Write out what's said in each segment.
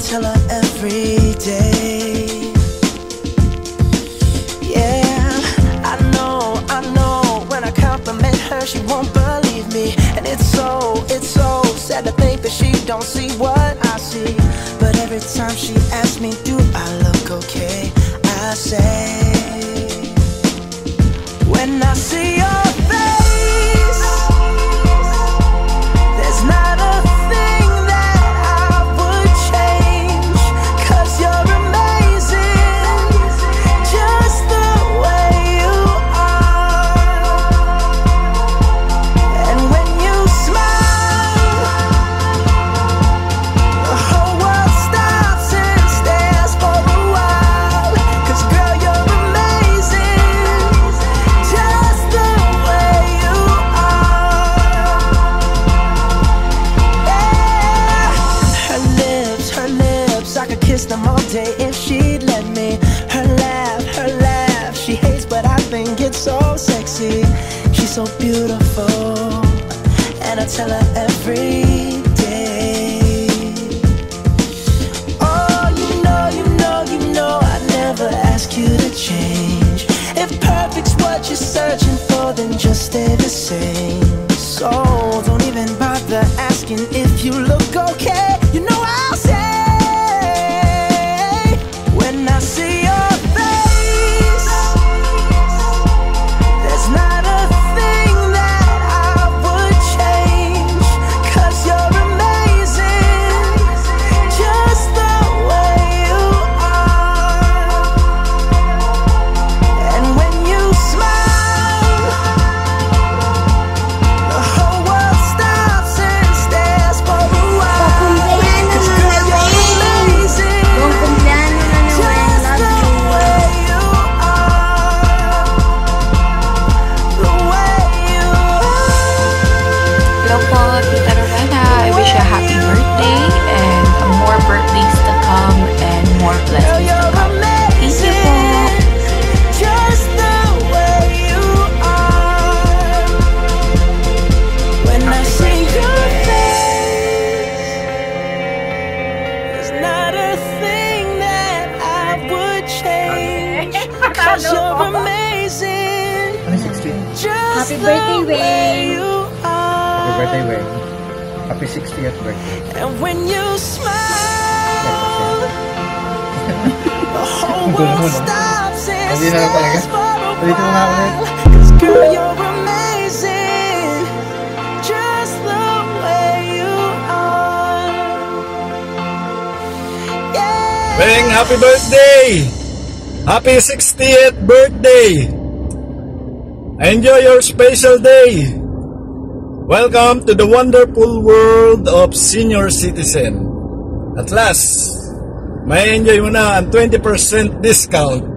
tell her every day. Yeah, I know, when I compliment her, she won't believe me. And it's so sad to think that she don't see what I see. But every time she asks me, do I look okay, I say, when I see your face, there's not a thing that I would change, 'cause you're amazing, just the way you are. And when you smile, the whole world stops and stares for a while. 'Cause girl, you're amazing, just the way you are. Yeah. Her lips, I could kiss them all day if she'd let me. Her laugh, she hates but I think it's so sexy. She's so beautiful, and I tell her every day. Oh, you know I never ask you to change. If perfect's what you're searching for, then just stay the same. So don't even bother asking if you look okay. You know I'll say, when I see your face, there's not a thing that I would change, 'cause you're amazing, just the way you are. And when you smile, the whole world stops and stares for a while. 'Cause girl, you're amazing, Buong kumpleaños na ni Weng. just Love the you. way you are, the way you are. Hello po, Tita Rowena. I wish you a happy birthday and more birthdays to come and more Girl, blessings to you're come. Thank you po. amazing, just the way you are. When I see your face, there's not a thing that I would change, 'cause you're amazing, just Happy the birthday, way Weng. you Happy are. birthday, Weng. Happy 60th birthday. And when you smile, the whole world stops and Hindi na lang talaga. stares for a Ulitin mo nga ulit. while. 'Cause girl, you're amazing, just the way you are. Yeah. Weng, happy birthday! Happy 60th birthday! Enjoy your special day! Welcome to the wonderful world of senior citizen. At last, may enjoy mo na ang 20% discount.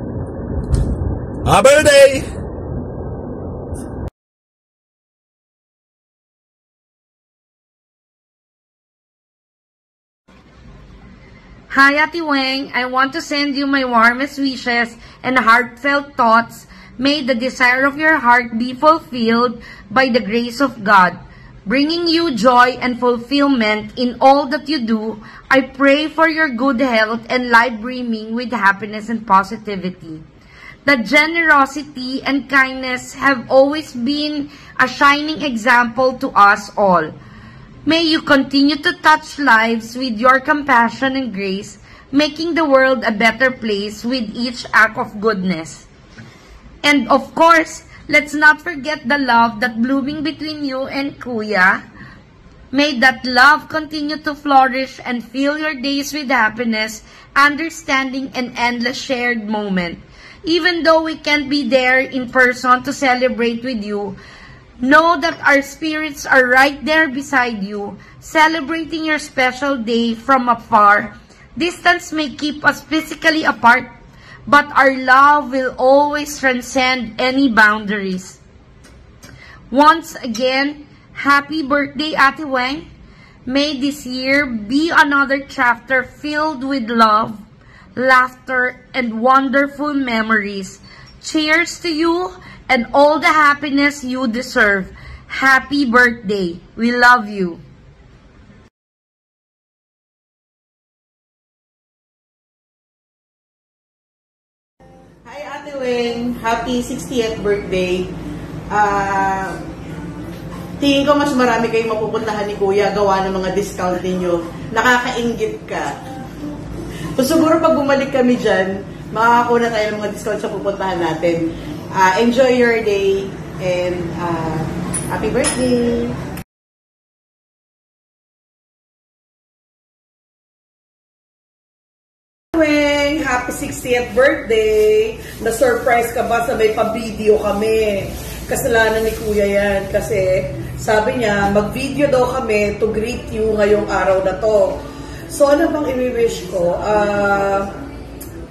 Happy birthday! Hi, Ate Weng. I want to send you my warmest wishes and heartfelt thoughts. May the desire of your heart be fulfilled by the grace of God, bringing you joy and fulfillment in all that you do. I pray for your good health and life brimming with happiness and positivity. That generosity and kindness have always been a shining example to us all. May you continue to touch lives with your compassion and grace, making the world a better place with each act of goodness. And of course, let's not forget the love that blooming between you and Kuya. May that love continue to flourish and fill your days with happiness, understanding, and endless shared moment. Even though we can't be there in person to celebrate with you, know that our spirits are right there beside you, celebrating your special day from afar. Distance may keep us physically apart, but our love will always transcend any boundaries. Once again, happy birthday, Ate Weng. May this year be another chapter filled with love, laughter, and wonderful memories. Cheers to you and all the happiness you deserve. Happy birthday. We love you. Hi Ate Weng, happy 60th birthday. Tingin ko mas marami kayong mapupuntahan ni Kuya gawa ng mga discount ninyo. Nakakainggit ka. So siguro pag bumalik kami dyan, makakakuha na tayo ng mga discount sa pupuntahan natin. Enjoy your day and happy birthday! Weng, happy 60th birthday! Na-surprise ka ba sa may pa-video kami? Kasalanan ni Kuya yan kasi sabi niya mag-video daw kami to greet you ngayong araw na to. So ano bang i-wish ko?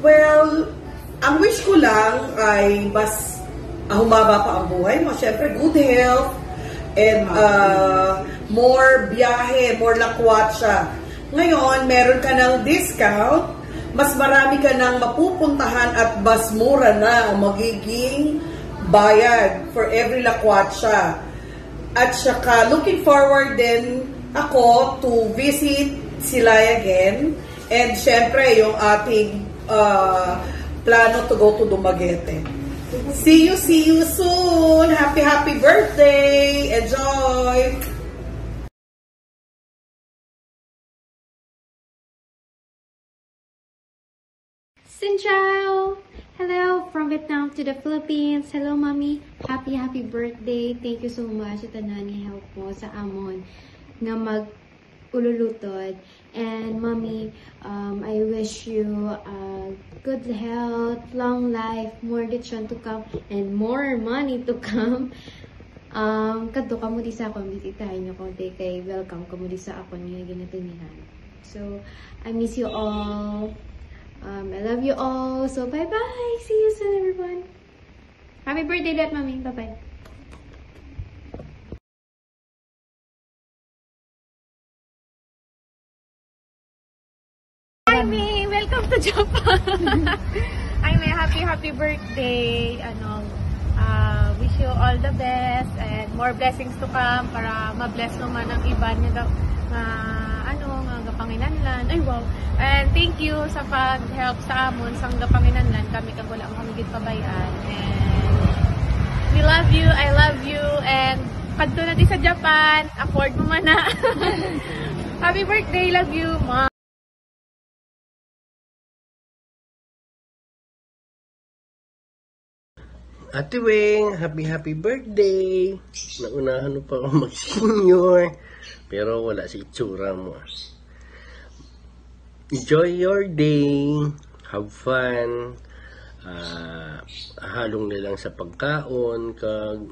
Well, ang wish ko lang ay mas humaba pa ang buhay mo. Siyempre, good health and more biyahe, more lakwatsa. Ngayon, meron ka ng discount, mas marami ka nang mapupuntahan at mas mura na ang magiging bayad for every lakwatsa. At saka, looking forward din ako to visit sila again. And syempre, yung ating plano to go to Dumaguete. See you soon! Happy birthday! Enjoy! Xin chào! Hello from Vietnam to the Philippines. Hello, Mommy. Happy birthday. Thank you so much. Ito na ni help mo sa amon nga mag-ululutod. And, Mommy, I wish you good health, long life, more lechon to come, and more money to come. Kadto ka mo di sa akong bisitahin niyo konti kay welcome ka mo di sa ako niya ginatinihan. So, I miss you all. I love you all. So, bye-bye. See you soon, everyone. Happy birthday, Dad, Mommy. Bye-bye. Hi, May! Welcome to Japan! Hi, May! Happy birthday! Wish you all the best and more blessings to come para ma-bless naman ang iba niya daw nga gapanginanlan. Ay, wow! And thank you sa pag-help sa amon sa gapanginanlan. Kami kag wala mo kami pabayaan. And we love you, I love you, and kadto na di sa Japan. Afford mo man na. Happy birthday! Love you, Mom! Ate Weng, happy birthday! Naunahan mo pa ako mag-senior, pero wala si itsura mo. Enjoy your day, have fun, halong nilang sa pagkaon, kag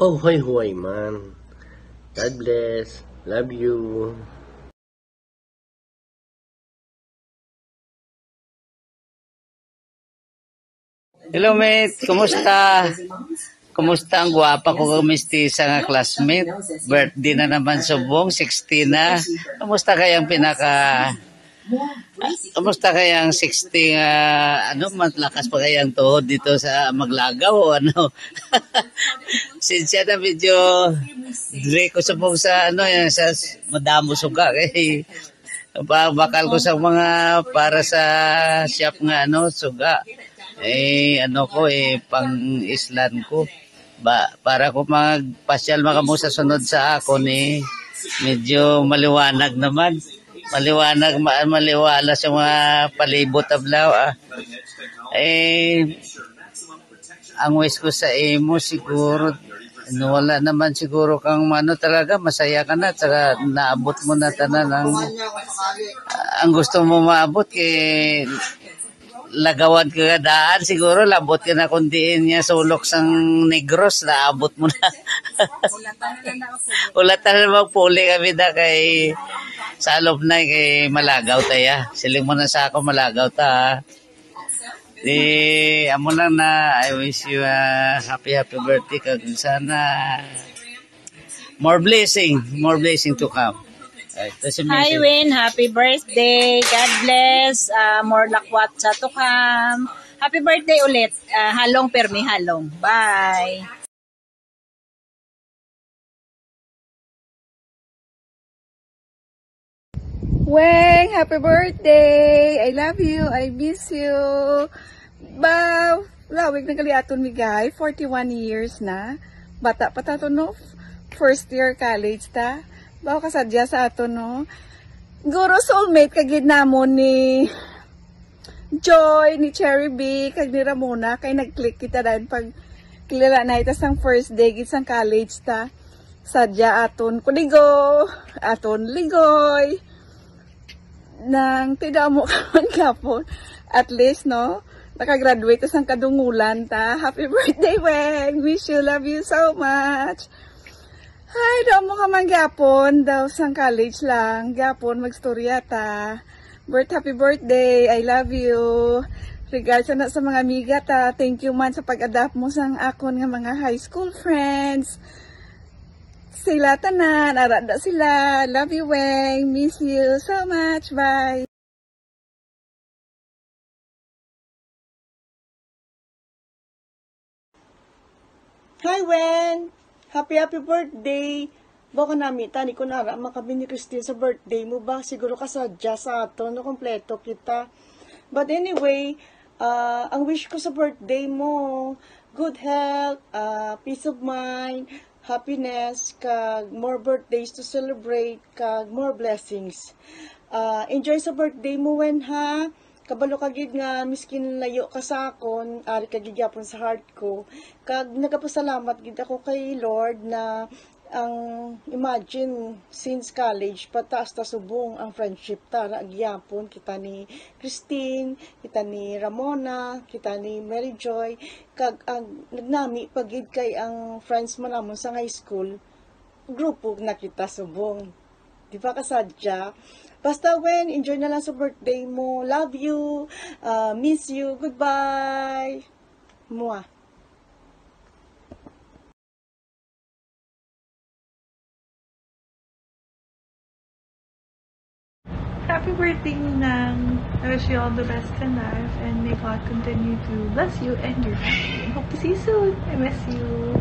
pauhay-huay man. God bless, love you. Hello mate, kumusta? Kumusta ang gwapa ko mestiza nga classmate? Birthday na naman subong, 60 na. Kumusta kayang Kumusta kayang 60 matlakas pa kayang tuhod dito sa Maglagaw o ano? Sinsya na medyo dire ko subong sa sa madamo suga kay bakal ko sa mga para sa shop nga suga. Pang islan ko. Para ko magpasyal mo sa sunod sa ako medyo maliwanag naman. Maliwala sa mga palibot ablaw. Ang wish ko sa imo siguro, wala naman siguro kang talaga, masaya ka na, saka naabot mo na tanan ang gusto mo maabot kay lagawan ka daan, siguro labot ka na kundiin niya sulok sang Negros, naabot mo na. Ulatan na magpuli kami na kay salop na kay Malagaw taya. Siling mo na sa ako Malagaw ta. Amo lang na I wish you a happy birthday kag sana more blessing to come. Hi Win, happy birthday. God bless. More lakwat sa to come. Happy birthday ulit. Halong permi halong. Bye. Weng, happy birthday! I love you. I miss you. Ba, lawig na kaliaton mi guy, 41 years na. Bata pa tato no, first year college ta. Bao kasadya sa ato no. Guro soulmate kagid namon ni Joy, ni Cherry B, kag ni Ramona, kay nag-click kita dahil pag kilala na ita sang first day gid sang college ta. Sadya aton kuligo, aton ligoy. Nang tidamo kaman kapon. At least no, nakagraduate sang kadungulan ta. Happy birthday, Weng! Wish you, love you so much. Hi, daw mo ka man gapon, daw sang college lang. Gapon, magstorya ta. Happy birthday, I love you. Regards na sa mga amiga ta. Thank you man sa pag-adapt mo sang akon nga mga high school friends. Sila tanan, arada sila. Love you, Weng. Miss you so much. Bye. Hi, Wen! Happy birthday! Baka namin, tani ko nara, makabi ni Christine sa birthday mo ba? Siguro kasadya sa ato, no, kompleto kita. But anyway, ang wish ko sa birthday mo, good health, peace of mind, happiness, kag more birthdays to celebrate, kag more blessings. Enjoy sa birthday mo, Wen, ha? Kabalo kagid nga miskin layo ka sa akon, ari kagid yapon sa heart ko. Kag nagapasalamat gid ako kay Lord na ang imagine since college pataas ta subong ang friendship ta ra gyapon kita ni Christine, kita ni Ramona, kita ni Mary Joy, kag ang nagnami pagid kay ang friends mo namon sa high school. Grupo na kita subong. Di ba kasadya? Basta Wen, enjoy na lang sa birthday mo. Love you. Miss you. Goodbye. Mwah. Happy birthday, Ninang. I wish you all the best in life and may God continue to bless you and your family. Hope to see you soon. I miss you.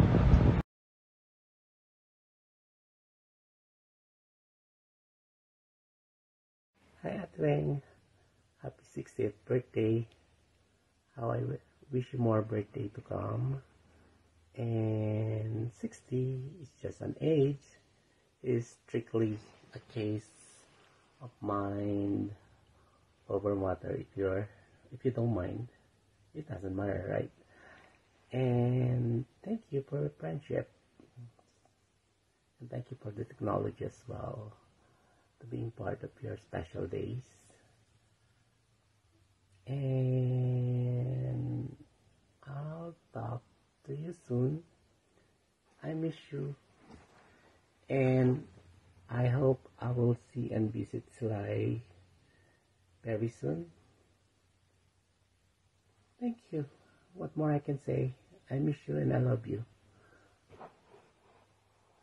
Hi, Atweng. Happy 60th birthday. How I wish you more birthday to come. And 60 is just an age. It's strictly a case of mind over matter. If you don't mind, it doesn't matter, right? And thank you for your friendship. And thank you for the technology as well. Being part of your special days. And I'll talk to you soon. I miss you. And I hope I will see and visit Silay very soon. Thank you. What more I can say? I miss you and I love you.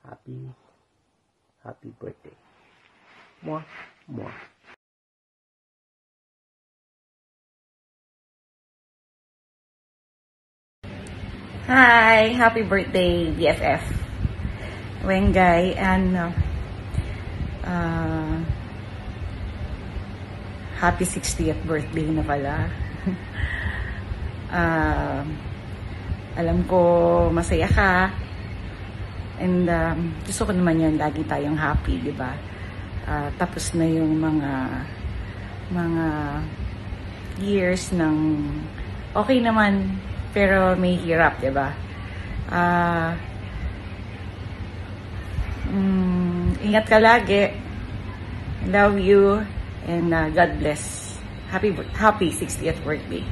Happy birthday. Mwah, mwah. Hi, happy birthday, BFF. Wengay, and happy 60th birthday na pala. Alam ko masaya ka. And gusto ko naman yan, lagi tayong happy, di ba? Tapos na yung mga years ng okay naman pero may hirap, diba? Ingat ka lagi. Love you and God bless. Happy 60th birthday.